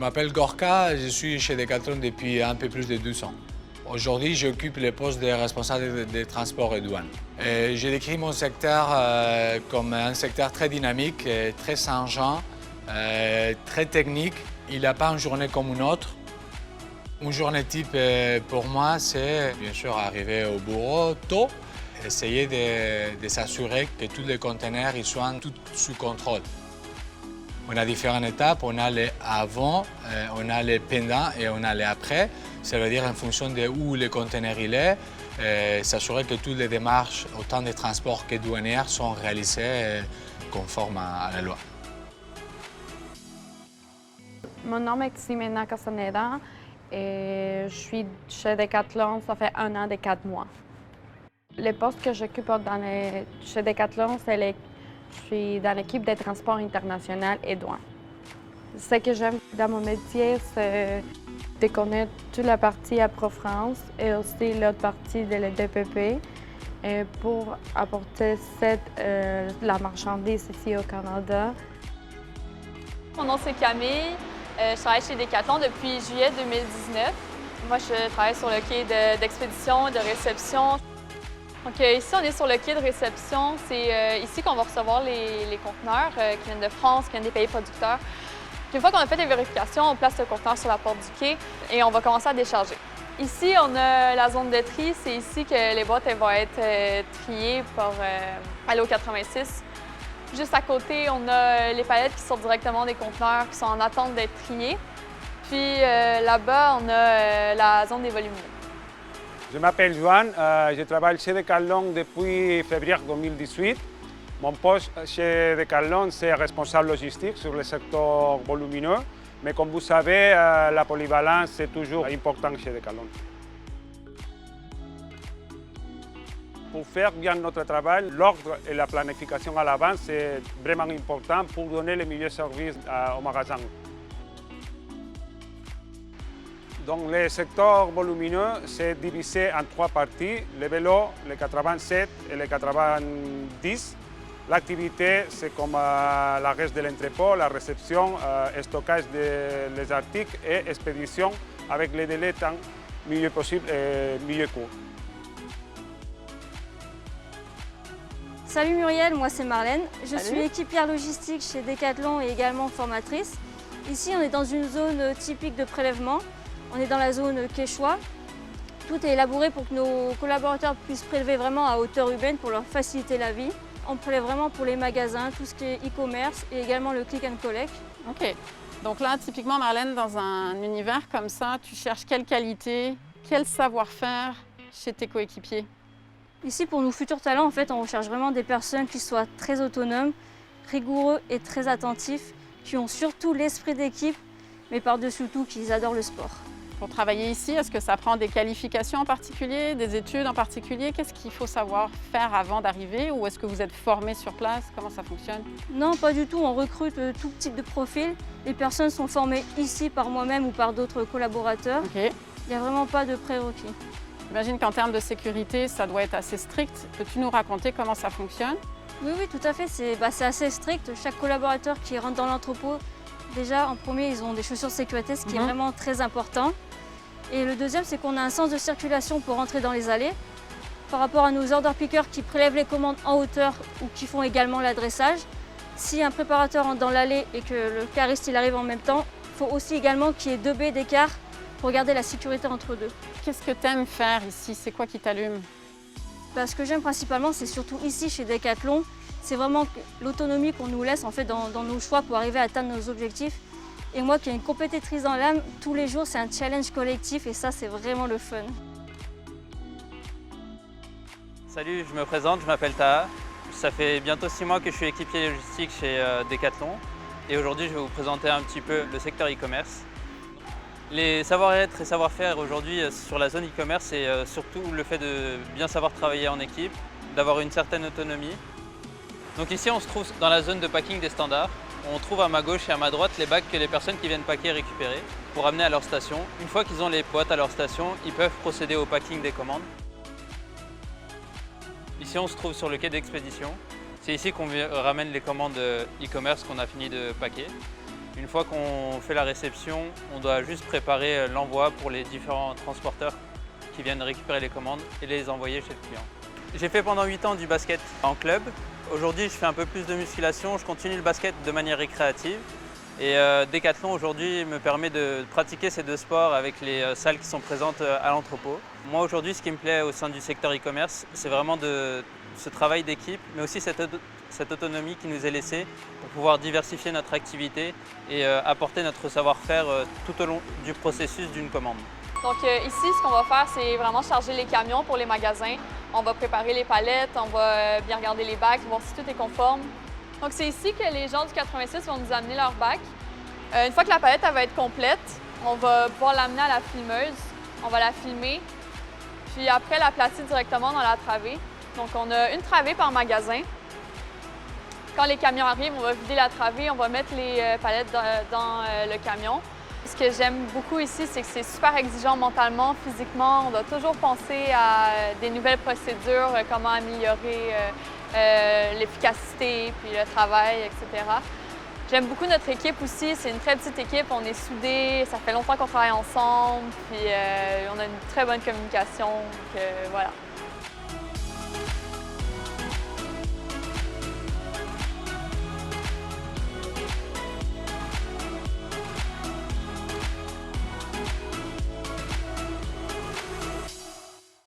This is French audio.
m'appelle Gorka, je suis chez Decathlon depuis un peu plus de 12 ans. Aujourd'hui, j'occupe le poste de responsable des transports et douanes. J'ai décrit mon secteur comme un secteur très dynamique, très changeant, très technique. Il n'a pas une journée comme une autre. Une journée type pour moi, c'est bien sûr arriver au bureau tôt, essayer de s'assurer que tous les conteneurs ils soient tout sous contrôle. On a différentes étapes, on a les avant, on a les pendant et on a les après. Ça veut dire en fonction de où le conteneur il est, s'assurer que toutes les démarches, autant de transports que douanières, sont réalisées conformes à la loi. Mon nom est Ximena Castaneda et je suis chez Decathlon, ça fait 1 an et 4 mois. Le poste que j'occupe chez Decathlon, je suis dans l'équipe des transports internationaux et douanes. Ce que j'aime dans mon métier, c'est de connaître toute la partie Apro-France et aussi l'autre partie de la DPP pour apporter la marchandise ici au Canada. Mon nom c'est Camille, je travaille chez Decathlon depuis juillet 2019. Moi je travaille sur le quai d'expédition et de réception. Donc ici on est sur le quai de réception, c'est ici qu'on va recevoir les conteneurs qui viennent de France, qui viennent des pays producteurs. Une fois qu'on a fait les vérifications, on place le conteneur sur la porte du quai et on va commencer à décharger. Ici, on a la zone de tri. C'est ici que les boîtes vont être triées pour aller au 86. Juste à côté, on a les palettes qui sortent directement des conteneurs qui sont en attente d'être triées. Puis là-bas, on a la zone des volumineux. Je m'appelle Joan, je travaille chez Decathlon depuis février 2018. Mon poste chez Decathlon, c'est responsable logistique sur le secteur volumineux. Mais comme vous savez, la polyvalence, c'est toujours important chez Decathlon. Pour faire bien notre travail, l'ordre et la planification à l'avance, c'est vraiment important pour donner le meilleur service au magasin. Donc, le secteur volumineux, c'est divisé en 3 parties, le vélo, le 87 et le 90. L'activité, c'est comme la reste de l'entrepôt, la réception, stockage des articles et expédition avec les délais tant mieux possible et mieux court. Salut Muriel, moi c'est Marlène. Je suis équipière logistique chez Decathlon et également formatrice. Ici, on est dans une zone typique de prélèvement. On est dans la zone quechua. Tout est élaboré pour que nos collaborateurs puissent prélever vraiment à hauteur urbaine pour leur faciliter la vie. On prélève vraiment pour les magasins, tout ce qui est e-commerce et également le click and collect. Ok. Donc là, typiquement, Marlène, dans un univers comme ça, tu cherches quelle qualité, quel savoir-faire chez tes coéquipiers? Ici, pour nos futurs talents, en fait, on recherche vraiment des personnes qui soient très autonomes, rigoureux et très attentifs, qui ont surtout l'esprit d'équipe, mais par-dessus tout, qui adorent le sport. Pour travailler ici, est-ce que ça prend des qualifications en particulier, des études en particulier? Qu'est-ce qu'il faut savoir faire avant d'arriver ou est-ce que vous êtes formé sur place? Comment ça fonctionne? Non, pas du tout. On recrute tout type de profil. Les personnes sont formées ici par moi-même ou par d'autres collaborateurs. Okay. Il n'y a vraiment pas de prérequis. J'imagine qu'en termes de sécurité, ça doit être assez strict. Peux-tu nous raconter comment ça fonctionne? Oui, tout à fait. C'est assez strict. Chaque collaborateur qui rentre dans l'entrepôt, déjà en premier, ils ont des chaussures de sécurité, ce qui est vraiment très important. Et le deuxième, c'est qu'on a un sens de circulation pour rentrer dans les allées. Par rapport à nos order pickers qui prélèvent les commandes en hauteur ou qui font également l'adressage, si un préparateur entre dans l'allée et que le cariste il arrive en même temps, il faut aussi également qu'il y ait 2 baies d'écart pour garder la sécurité entre deux. Qu'est-ce que tu aimes faire ici? C'est quoi qui t'allume? Ce que j'aime principalement, c'est surtout ici chez Decathlon, c'est vraiment l'autonomie qu'on nous laisse en fait, dans nos choix pour arriver à atteindre nos objectifs. Et moi qui ai une compétitrice dans l'âme, tous les jours c'est un challenge collectif et ça c'est vraiment le fun. Salut, je me présente, je m'appelle Taha. Ça fait bientôt 6 mois que je suis équipier logistique chez Decathlon et aujourd'hui je vais vous présenter un petit peu le secteur e-commerce. Les savoir-être et savoir-faire aujourd'hui sur la zone e-commerce, c'est surtout le fait de bien savoir travailler en équipe, d'avoir une certaine autonomie. Donc ici on se trouve dans la zone de packing des standards. On trouve à ma gauche et à ma droite les bacs que les personnes qui viennent packer récupérer pour amener à leur station. Une fois qu'ils ont les boîtes à leur station, ils peuvent procéder au packing des commandes. Ici, on se trouve sur le quai d'expédition. C'est ici qu'on ramène les commandes e-commerce qu'on a fini de packer. Une fois qu'on fait la réception, on doit juste préparer l'envoi pour les différents transporteurs qui viennent récupérer les commandes et les envoyer chez le client. J'ai fait pendant 8 ans du basket en club. Aujourd'hui, je fais un peu plus de musculation, je continue le basket de manière récréative. Et Decathlon aujourd'hui me permet de pratiquer ces deux sports avec les salles qui sont présentes à l'entrepôt. Moi aujourd'hui, ce qui me plaît au sein du secteur e-commerce, c'est vraiment ce travail d'équipe, mais aussi cette autonomie qui nous est laissée pour pouvoir diversifier notre activité et apporter notre savoir-faire tout au long du processus d'une commande. Donc ici, ce qu'on va faire, c'est vraiment charger les camions pour les magasins. On va préparer les palettes, on va bien regarder les bacs, voir si tout est conforme. Donc c'est ici que les gens du 86 vont nous amener leur bac. Une fois que la palette elle va être complète, on va pouvoir l'amener à la filmeuse. On va la filmer, puis après la placer directement dans la travée. Donc on a une travée par magasin. Quand les camions arrivent, on va vider la travée, on va mettre les palettes dans le camion. Ce que j'aime beaucoup ici, c'est que c'est super exigeant mentalement, physiquement. On doit toujours penser à des nouvelles procédures, comment améliorer l'efficacité, puis le travail, etc. J'aime beaucoup notre équipe aussi. C'est une très petite équipe, on est soudés, ça fait longtemps qu'on travaille ensemble, puis on a une très bonne communication. Donc, voilà.